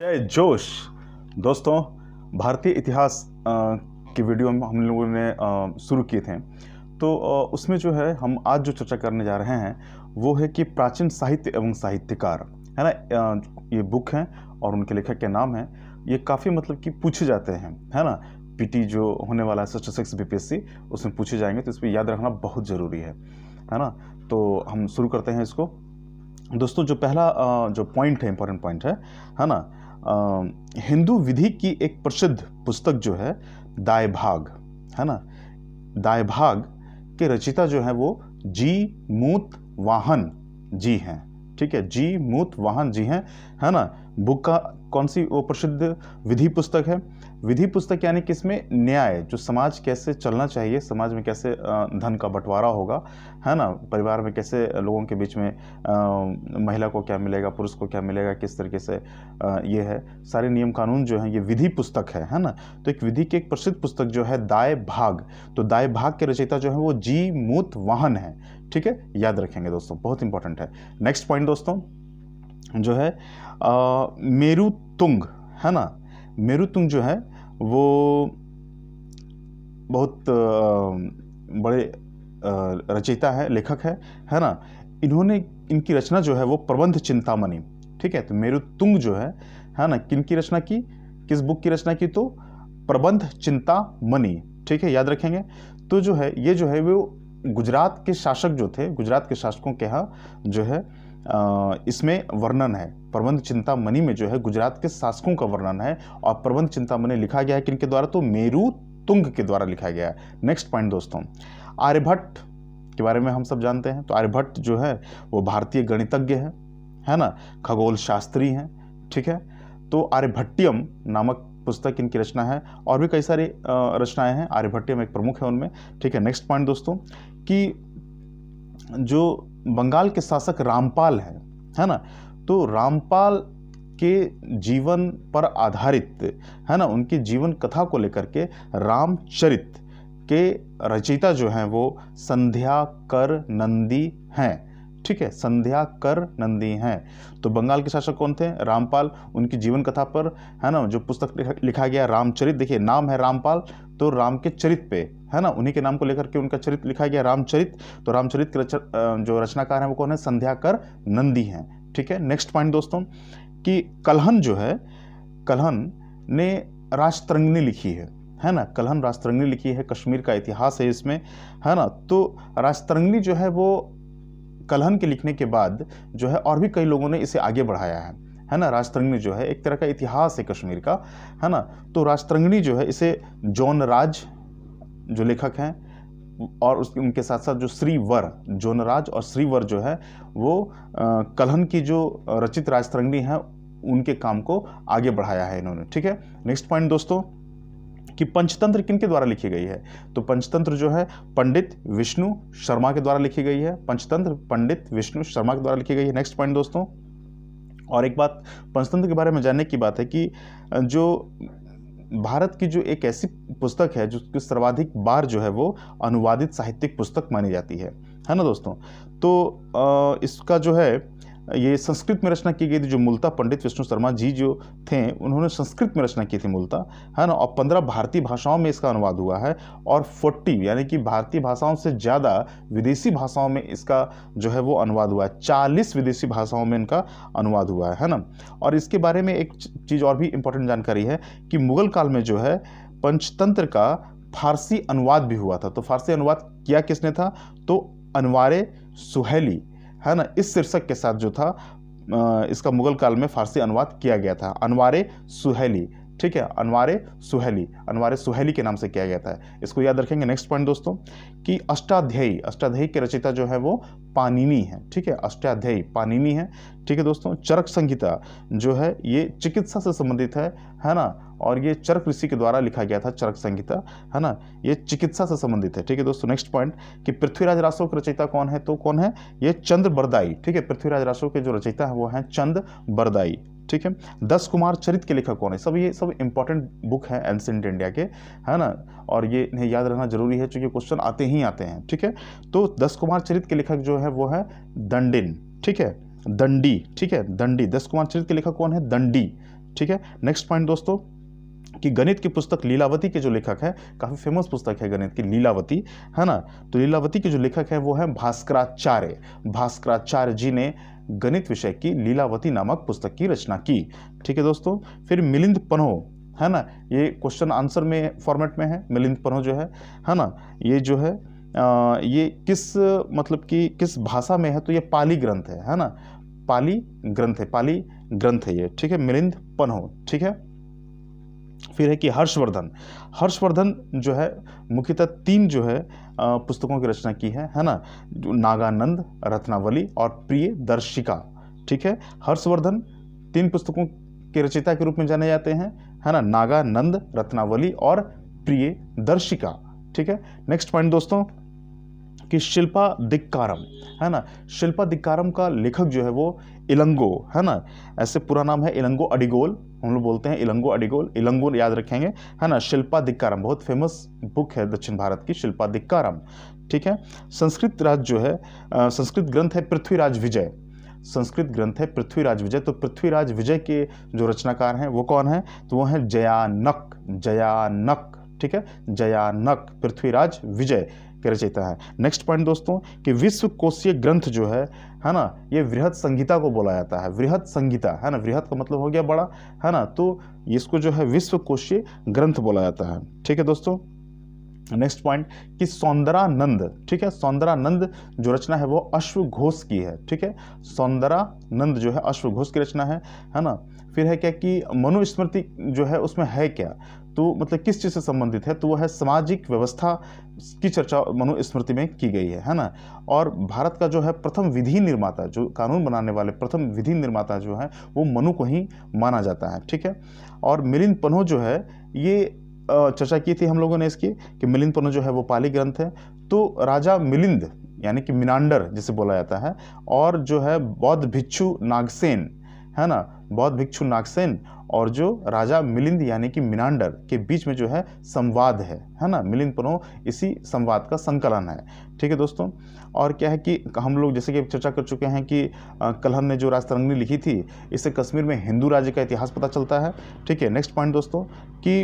जय जोश। दोस्तों, भारतीय इतिहास की वीडियो हम लोगों ने शुरू किए थे, तो उसमें जो है हम आज जो चर्चा करने जा रहे हैं वो है कि प्राचीन साहित्य एवं साहित्यकार, है ना। ये बुक हैं और उनके लेखक के नाम हैं। ये काफ़ी मतलब कि पूछे जाते हैं, है ना। पीटी जो होने वाला है SSC BPSC, उसमें पूछे जाएंगे, तो इसमें याद रखना बहुत ज़रूरी है ना। तो हम शुरू करते हैं इसको। दोस्तों, जो पहला जो पॉइंट है, इंपॉर्टेंट पॉइंट है ना। हिंदू विधि की एक प्रसिद्ध पुस्तक जो है दाय भाग, है ना। दाय भाग के रचयिता जो है वो जी मूत वाहन जी हैं, ठीक है। जी मूत वाहन जी हैं, है ना। बुक का कौन सी वो प्रसिद्ध विधि पुस्तक है? विधि पुस्तक यानी कि इसमें न्याय, जो समाज कैसे चलना चाहिए, समाज में कैसे धन का बंटवारा होगा, है ना। परिवार में कैसे लोगों के बीच में महिला को क्या मिलेगा, पुरुष को क्या मिलेगा, किस तरीके से ये है, सारे नियम कानून जो हैं, ये विधि पुस्तक है ना। तो एक विधि की एक प्रसिद्ध पुस्तक जो है दाय भाग, तो दाय भाग के रचयिता जो है वो जी मूत वाहन है, ठीक है। याद रखेंगे दोस्तों, बहुत इंपॉर्टेंट है। नेक्स्ट पॉइंट दोस्तों जो है मेरु तुंग, है ना। मेरु तुंग जो है वो बहुत बड़े रचयिता है, लेखक है ना। इनकी रचना जो है वो प्रबंध चिंतामणि, ठीक है। तो मेरु तुंग जो है ना, किनकी रचना की, किस बुक की रचना की? तो प्रबंध चिंतामणि, ठीक है। याद रखेंगे। तो जो है ये जो है वो गुजरात के शासक जो थे, गुजरात के शासकों के यहाँ जो है इसमें वर्णन है। प्रबंध चिंतामणि में जो है गुजरात के शासकों का वर्णन है, और प्रबंध चिंतामणि लिखा गया है किनके द्वारा? तो मेरु तुंग के द्वारा लिखा गया है। नेक्स्ट पॉइंट दोस्तों, आर्यभट्ट के बारे में हम सब जानते हैं। तो आर्यभट्ट जो है वो भारतीय गणितज्ञ है ना, खगोल शास्त्री हैं, ठीक है। तो आर्यभट्टियम नामक पुस्तक इनकी रचना है, और भी कई सारी रचनाएं हैं। आर्यभट्टियम एक प्रमुख है उनमें, ठीक है। नेक्स्ट पॉइंट दोस्तों, कि जो बंगाल के शासक रामपाल है ना, तो रामपाल के जीवन पर आधारित, है ना, उनकी जीवन कथा को लेकर के रामचरित के रचयिता जो हैं वो संध्याकर नंदी हैं, ठीक है। संध्याकर नंदी हैं। तो बंगाल के शासक कौन थे? रामपाल। उनकी जीवन कथा पर, है ना, जो पुस्तक लिखा गया रामचरित, देखिए नाम है रामपाल, तो राम के चरित पे, है ना, उन्हीं के नाम को लेकर के उनका चरित्र लिखा गया रामचरित। तो रामचरित के जो रचनाकार हैं वो कौन है? संध्याकर नंदी हैं, ठीक है। नेक्स्ट पॉइंट दोस्तों, कि कल्हन जो है, कल्हन ने राजतरंगिणी लिखी है ना। कल्हन राजतरंगिणी लिखी है, कश्मीर का इतिहास है इसमें, है ना। तो राजतरंगिणी जो है वो कल्हन के लिखने के बाद जो है और भी कई लोगों ने इसे आगे बढ़ाया है ना। राजतरंगिणी जो है एक तरह का इतिहास है कश्मीर का, है ना। तो राजतरंगिणी जो है इसे जौनराज जो लेखक हैं, और उनके साथ साथ जो श्रीवर, जौनराज और श्रीवर जो है वो कल्हन की जो रचित राजतरंगिणी है उनके काम को आगे बढ़ाया है इन्होंने, ठीक है। नेक्स्ट पॉइंट दोस्तों, कि पंचतंत्र किनके द्वारा लिखी गई है? तो पंचतंत्र जो है पंडित विष्णु शर्मा के द्वारा लिखी गई है। पंचतंत्र पंडित विष्णु शर्मा के द्वारा लिखी गई है। नेक्स्ट पॉइंट दोस्तों, और एक बात पंचतंत्र के बारे में जानने की बात है कि जो भारत की जो एक ऐसी पुस्तक है जो सर्वाधिक बार जो है वो अनुवादित साहित्यिक पुस्तक मानी जाती है ना दोस्तों। तो इसका जो है ये संस्कृत में रचना की गई थी, जो मूलतः पंडित विष्णु शर्मा जी जो थे उन्होंने संस्कृत में रचना की थी मूलतः, है ना। और 15 भारतीय भाषाओं में इसका अनुवाद हुआ है, और 40 यानी कि भारतीय भाषाओं से ज़्यादा विदेशी भाषाओं में इसका जो है वो अनुवाद हुआ है। 40 विदेशी भाषाओं में इनका अनुवाद हुआ है ना। और इसके बारे में एक चीज़ और भी इंपॉर्टेंट जानकारी है कि मुगल काल में जो है पंचतंत्र का फारसी अनुवाद भी हुआ था। तो फारसी अनुवाद किया किसने था? तो अनवारे सुहेली, है ना, इस शीर्षक के साथ जो था इसका मुगल काल में फारसी अनुवाद किया गया था, अनवारे सुहेली, ठीक है। अनवारे सुहेली के नाम से किया गया था, इसको याद रखेंगे। नेक्स्ट पॉइंट दोस्तों, कि अष्टाध्यायी के रचयिता जो है वो पाणिनि है, ठीक है। अष्टाध्यायी पाणिनि है, ठीक है दोस्तों। चरक संहिता जो है ये चिकित्सा से संबंधित है ना, और ये चरक ऋषि के द्वारा लिखा गया था। चरक संहिता, है ना, ये चिकित्सा से संबंधित है, ठीक है दोस्तों। नेक्स्ट पॉइंट, कि पृथ्वीराज रासो के रचयिता कौन है? तो कौन है? ये चंद्र बरदाई, ठीक है। पृथ्वीराज रासो के जो रचयिता है वो है चंद्र बरदाई, ठीक है। 10 कुमार चरित के लेखक कौन है? ये सब इंपॉर्टेंट बुक है एंशिएंट इंडिया के, है ना, और ये इन्हें याद रखना जरूरी है क्योंकि क्वेश्चन आते ही आते हैं, ठीक है। तो 10 कुमार चरित के लेखक जो है वो है दंडिन, ठीक है, दंडी, ठीक है, दंडी। 10 कुमार चरित के लेखक कौन है? दंडी, ठीक है। नेक्स्ट पॉइंट दोस्तों कि गणित की पुस्तक लीलावती के जो लेखक है, काफी फेमस पुस्तक है गणित की लीलावती, है ना। तो लीलावती के जो लेखक है वो है भास्कराचार्य। भास्कराचार्य जी ने गणित विषय की लीलावती नामक पुस्तक की रचना की। ठीक है दोस्तों। फिर मिलिंद पन्हो, है ना, ये क्वेश्चन आंसर में फॉर्मेट में है। मिलिंद पन्हो जो है ना, ये जो है ये किस मतलब कि किस भाषा में है, तो ये पाली ग्रंथ है ना, पाली ग्रंथ है ये। ठीक है, मिलिंद पन्हो। ठीक है। फिर है कि हर्षवर्धन जो है मुख्यतः 3 जो है पुस्तकों की रचना की है ना, नागानंद, रत्नावली और प्रिय दर्शिका। ठीक है, हर्षवर्धन 3 पुस्तकों के रचयिता के रूप में जाने जाते हैं, है ना, नागानंद, रत्नावली और प्रिय दर्शिका। ठीक है। नेक्स्ट पॉइंट दोस्तों कि शिल्पा दिक्कारम, है ना, शिल्पा दिक्कारम का लेखक जो है वो इलंगो, है ना, ऐसे पूरा नाम है इलंगो अडिगोल, हम लोग बोलते हैं इलंगो अडिगोल, इलंगो याद रखेंगे, है ना। शिल्पा दिक्कारम बहुत फेमस बुक है दक्षिण भारत की, शिल्पा दिक्कारम। ठीक है। संस्कृत ग्रंथ है पृथ्वीराज विजय, संस्कृत ग्रंथ है पृथ्वीराज विजय। तो पृथ्वीराज विजय के जो रचनाकार हैं वो कौन है, तो वो है जयानक। ठीक है, जयानक पृथ्वीराज विजय के रचयिता है। नेक्स्ट पॉइंट दोस्तों कि विश्व कोशीय ग्रंथ जो है ना, ये वृहत संहिता को बोला जाता है, वृहत संहिता, है ना, वृहत का मतलब हो गया बड़ा, है ना, तो इसको जो है विश्व कोशीय ग्रंथ बोला जाता है। ठीक है दोस्तों। नेक्स्ट पॉइंट कि सौंदरानंद, ठीक है, सौंदरानंद जो रचना है वो अश्वघोष की है। ठीक है, सौंदरानंद जो है अश्वघोष की रचना है ना। फिर है क्या कि मनुस्मृति जो है उसमें है क्या, तो मतलब किस चीज़ से संबंधित है, तो वो है सामाजिक व्यवस्था की चर्चा मनुस्मृति में की गई है ना। और भारत का जो है प्रथम विधि निर्माता, जो कानून बनाने वाले प्रथम विधि निर्माता जो है वो मनु को ही माना जाता है। ठीक है। और मिलिंद पन्हो जो है ये चर्चा की थी हम लोगों ने इसकी कि मिलिंद पन्हो जो है वो पाली ग्रंथ है। तो राजा मिलिंद यानी कि मिनांडर जिसे बोला जाता है, और जो है बौद्ध भिक्षु नागसेन, है ना, बौद्ध भिक्षु नागसेन और जो राजा मिलिंद यानी कि मिनांडर के बीच में जो है संवाद है ना, मिलिंद पन्हो इसी संवाद का संकलन है। ठीक है दोस्तों। और क्या है कि हम लोग जैसे कि चर्चा कर चुके हैं कि कलहन ने जो राजतरंगिणी लिखी थी, इससे कश्मीर में हिंदू राज्य का इतिहास पता चलता है। ठीक है। नेक्स्ट पॉइंट दोस्तों कि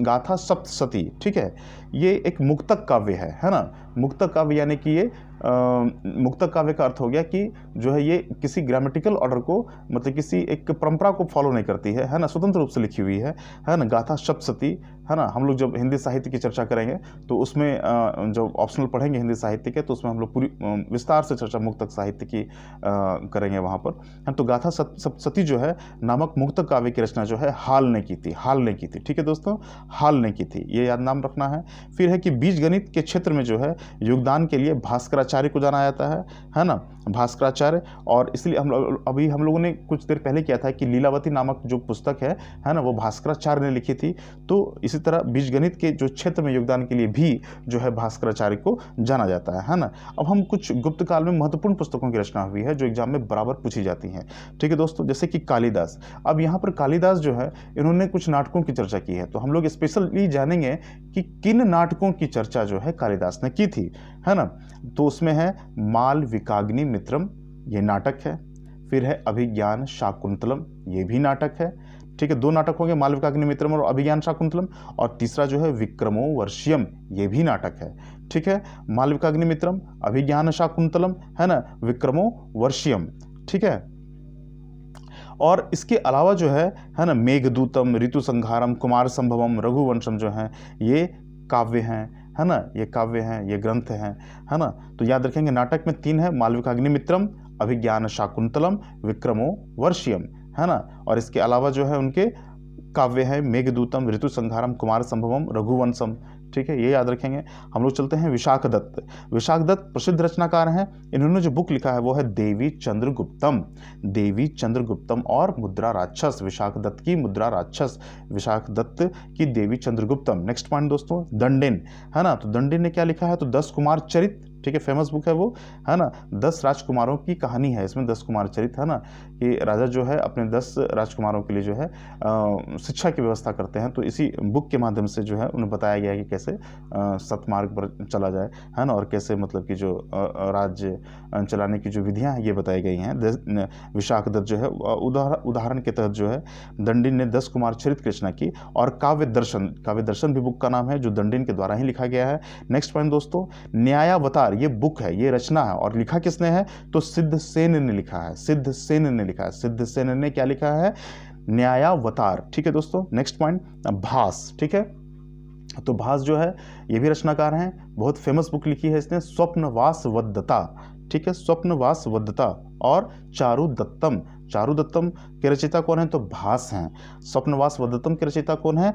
गाथा सप्तशती, ठीक है, ये एक मुक्तक काव्य है ना। मुक्तक काव्य यानी कि ये मुक्तक काव्य का अर्थ हो गया कि जो है ये किसी ग्रामेटिकल ऑर्डर को मतलब किसी एक परंपरा को फॉलो नहीं करती है ना, स्वतंत्र रूप से लिखी हुई है ना। गाथा सप्तशती, है ना। हम लोग जब हिंदी साहित्य की चर्चा करेंगे तो उसमें जब ऑप्शनल पढ़ेंगे हिंदी साहित्य के, तो उसमें हम लोग पूरी विस्तार से चर्चा मुक्तक साहित्य की करेंगे वहाँ पर। तो गाथा सप्तशती जो है नामक मुक्तक काव्य की रचना जो है हाल ने की थी। ठीक है दोस्तों, हाल ने की थी, ये याद नाम रखना है। फिर है कि बीज गणित के क्षेत्र में जो है योगदान के लिए भास्कराचार्य को जाना जाता है ना, भास्कराचार्य। और इसलिए हम लोगों ने कुछ देर पहले किया था कि लीलावती नामक जो पुस्तक है ना, वो भास्कराचार्य ने लिखी थी। तो इसी तरह बीजगणित के जो क्षेत्र में योगदान के लिए भी जो है भास्कराचार्य को जाना जाता है ना। अब हम कुछ गुप्त काल में महत्वपूर्ण पुस्तकों की रचना हुई है जो एग्जाम में बराबर पूछी जाती हैं। ठीक है दोस्तों, जैसे कि कालिदास। अब यहाँ पर कालिदास जो है इन्होंने कुछ नाटकों की चर्चा की है, तो हम लोग स्पेशली जानेंगे कि किन नाटकों की चर्चा जो है कालिदास ने की थी, है ना। तो उसमें है मालविकाग्नि मित्रम, ये नाटक है। फिर है अभिज्ञान शाकुंतलम, ये भी नाटक है। ठीक है, 2 नाटक हो गए, मालविकाग्नि मित्रम और अभिज्ञान शाकुंतलम। और तीसरा जो है विक्रमो वर्षियम, ये भी नाटक है। ठीक है, मालविकाग्नि मित्रम, अभिज्ञान शाकुंतलम, है ना, विक्रमो वर्षियम। ठीक है। और इसके अलावा जो है ना, मेघदूतम, ऋतु संहारम, कुमार संभवम, रघुवंशम जो है ये काव्य हैं, है ना, ये काव्य हैं, ये ग्रंथ हैं, है ना। तो याद रखेंगे नाटक में 3 है, मालविकाग्नि मित्रम, अभिज्ञान शाकुंतलम, विक्रमो वर्षियम, है ना। और इसके अलावा जो है उनके काव्य है मेघदूतम, ऋतु संहारम, कुमार संभवम, रघुवंशम। ठीक है, ये याद रखेंगे। हम लोग चलते हैं विशाख दत्त। विशाख दत्त प्रसिद्ध रचनाकार हैं। इन्होंने जो बुक लिखा है वो है देवी चंद्रगुप्तम और मुद्रा राक्षस, विशाख दत्त की मुद्रा राक्षस, विशाख दत्त की देवी चंद्रगुप्तम। नेक्स्ट पॉइंट दोस्तों, दंडेन, है ना। तो दंडेन ने क्या लिखा है, तो 10 कुमार चरित, ठीक है, फेमस बुक है वो, है ना। 10 राजकुमारों की कहानी है इसमें, 10 कुमार चरित्र, है ना, कि राजा जो है अपने 10 राजकुमारों के लिए जो है शिक्षा की व्यवस्था करते हैं। तो इसी बुक के माध्यम से जो है उन्हें बताया गया कि कैसे सतमार्ग पर चला जाए, है ना, और कैसे मतलब कि जो राज्य चलाने की जो विधियां हैं ये बताई गई हैं। विशाखदत्त जो है उदाहरण के तहत जो है दंडिन ने 10 कुमार चरित्र की रचना की। और काव्य दर्शन भी बुक का नाम है, जो दंडिन के द्वारा ही लिखा गया है। नेक्स्ट पॉइंट दोस्तों, न्यायावतार ये बुक है, ये रचना है, और लिखा किसने है, तो सिद्धसेन ने लिखा है। सिद्धसेन ने लिखा है, सिद्धसेन ने क्या लिखा है, न्यायावतार। ठीक है दोस्तों। नेक्स्ट पॉइंट, भास। ठीक है, तो भास जो है ये भी रचनाकार हैं, बहुत फेमस बुक लिखी है इसने, स्वप्नवास वद्धता। ठीक है, स्वप्नवास वद्धता। और चारुदत्तम के रचयिता कौन है, तो भास हैं। स्वप्नवास वद्धतम के रचयिता कौन है,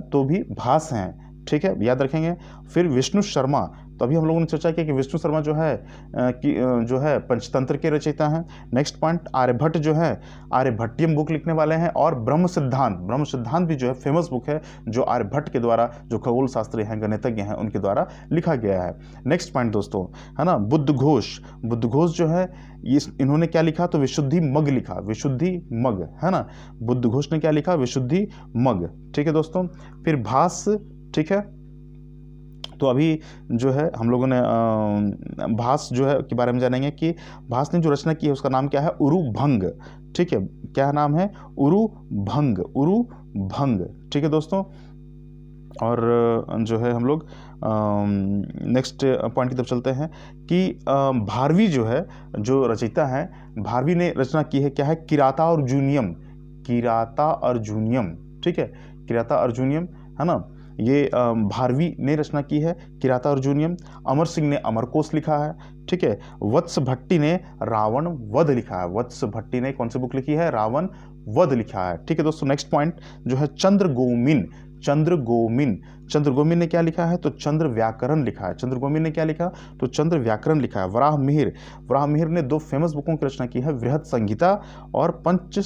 तो भी भास हैं। ठीक है, याद रखेंगे। फिर विष्णु शर्मा, तो अभी हम लोगों ने चर्चा की कि विष्णु शर्मा जो है पंचतंत्र के रचयिता हैं। नेक्स्ट पॉइंट, आर्यभट्ट जो है आर्यभट्टियम बुक लिखने वाले हैं। और ब्रह्म सिद्धांत भी जो है फेमस बुक है, जो आर्यभट्ट के द्वारा, जो खगोल शास्त्री हैं, गणितज्ञ हैं, उनके द्वारा लिखा गया है। नेक्स्ट पॉइंट दोस्तों, है ना, बुद्धघोष जो है इन्होंने क्या लिखा, तो विशुद्धि मग लिखा, विशुद्धि मग, है ना। बुद्धघोष ने क्या लिखा, विशुद्धि मग। ठीक है दोस्तों। फिर भास, ठीक है, तो अभी जो है हम लोगों ने भास जो है के बारे में जानेंगे कि भास ने जो रचना की है उसका नाम क्या है, उरुभंग। ठीक है, क्या नाम है, उरुभंग। ठीक है दोस्तों। और जो है हम लोग नेक्स्ट पॉइंट की तरफ चलते हैं कि भारवी जो है, जो रचयिता है, भारवी ने रचना की है, क्या है, किराता अर्जुनियम। ठीक है, किराता अर्जुनियम, है ना, ये भारवी ने रचना की है, किराता अर्जुनियम। अमर सिंह ने अमरकोश लिखा है। ठीक है, वत्स भट्टी ने रावण वध लिखा है। वत्स भट्टी ने कौन सी बुक लिखी है, रावण वध लिखा है। ठीक है दोस्तों। नेक्स्ट पॉइंट जो है चंद्रगोमिन ने क्या लिखा है, तो चंद्र व्याकरण लिखा है। चंद्रगोमिन ने क्या लिखा, तो चंद्र व्याकरण लिखा है। वराह मिहिर ने 2 फेमस बुकों की रचना की है, वृहत संहिता और पंच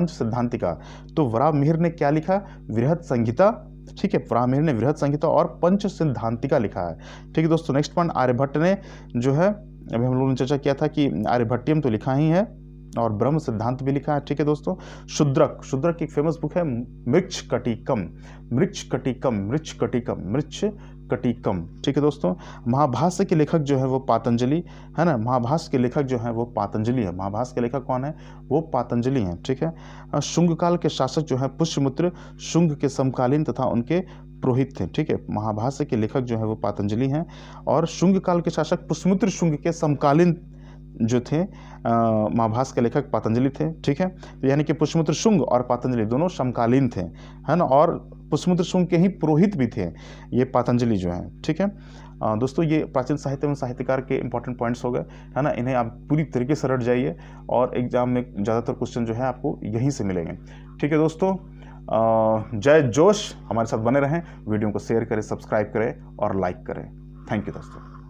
सिद्धांतिका। तो वराह मिहिर ने क्या लिखा, वृहत संहिता। ठीक है, वराह मिहिर ने वृहत संहिता और पंच सिद्धांतिका लिखा है। ठीक है दोस्तों। नेक्स्ट पॉइंट, आर्यभट्ट ने जो है, अभी हम लोगों ने चर्चा किया था कि आर्यभट्टियम तो लिखा ही है और ब्रह्म सिद्धांत भी लिखा है। ठीक है दोस्तों। शूद्रक की एक फेमस बुक है, मृच्छकटिकम। ठीक है दोस्तों। महाभाष्य के लेखक जो है वो पातंजलि, है ना, महाभाष्य के लेखक जो है वो पातंजलि है। महाभाष्य के लेखक कौन है, वो पातंजलि हैं। ठीक है। शुंग काल के शासक जो है पुष्यमित्र शुंग के समकालीन तथा उनके पुरोहित थे। ठीक है, महाभाष्य के लेखक जो है वो पातंजलि हैं और शुंग काल के शासक पुष्यमित्र शुंग के समकालीन जो थे महाभाष्य के लेखक पातंजलि थे। ठीक है, तो यानी कि पुष्यमित्र शुंग और पातंजलि दोनों समकालीन थे, है ना, और पुष्यमित्र शुंग के ही पुरोहित भी थे ये पातंजलि जो है। ठीक है दोस्तों, ये प्राचीन साहित्य में साहित्यकार के इंपॉर्टेंट पॉइंट्स हो गए, है ना। इन्हें आप पूरी तरीके से रट जाइए और एग्जाम में ज़्यादातर क्वेश्चन जो है आपको यहीं से मिलेंगे। ठीक है दोस्तों, जय जोश, हमारे साथ बने रहें, वीडियो को शेयर करें, सब्सक्राइब करें और लाइक करें। थैंक यू दोस्तों।